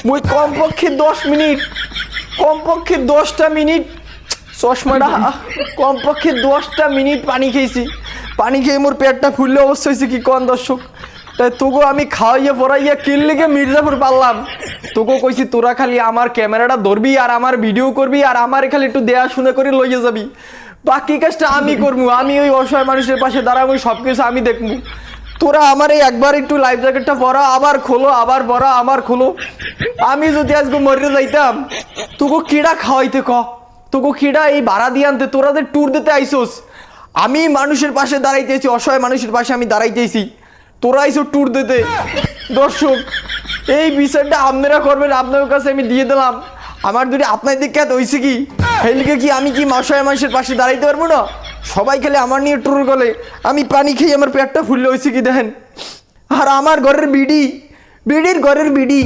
মুই কমপক্ষে 10টা মিনিট চশমাটা কমপক্ষে 10টা মিনিট পানি খেয়েছি। পানি খেয়ে মোর পেটটা ফুললে অবস্থা হয়েছে কি কোন দর্শক। তাই তোকে আমি খাওয়াইয়া পড়াইয়া কিনলেগে মির্জাপুর পারলাম। তোকে কইছি তোরা খালি আমার ক্যামেরাটা ধরবি আর আমার ভিডিও করবি আর আমার খালি একটু দেয়া শুনে করে লইয়া যাবি, বাকি কাজটা আমি করবো। আমি ওই অসহায় মানুষের পাশে দাঁড়াবো, সব কিছু আমি দেখবো। তোরা আমার এই একবার একটু লাইফ জ্যাকেটটা পরা, আবার খোলো, আবার পরা, আবার খোলো। আমি যদি আজকে মরে যাইতাম তোকে কিডা খাওয়াইতে তোকে কিডা এই ভাড়া দিয়ে আনতে, তোরাদের ট্যুর দিতে আইসোস। আমি মানুষের পাশে দাঁড়াইতেছি, অসহায় মানুষের পাশে আমি দাঁড়াইতেছি, তোরা আইসো ট্যুর দিতে। দর্শক এই বিষয়টা আপনারা করবেন, আপনাদের কাছে আমি দিয়ে দিলাম। আমার যদি আপনার দিকে হয়েছে কি হেলিকে কি আমি কি অসহায় মানুষের পাশে দাঁড়াইতে পারবো না? সবাই খেলে আমার নিয়ে ট্যুর গলে, আমি পানি খেয়ে আমার পেটটা ফুললে হয়েছে কি দেখেন। আর আমার ঘরের বিড়ির ঘরের বিড়ি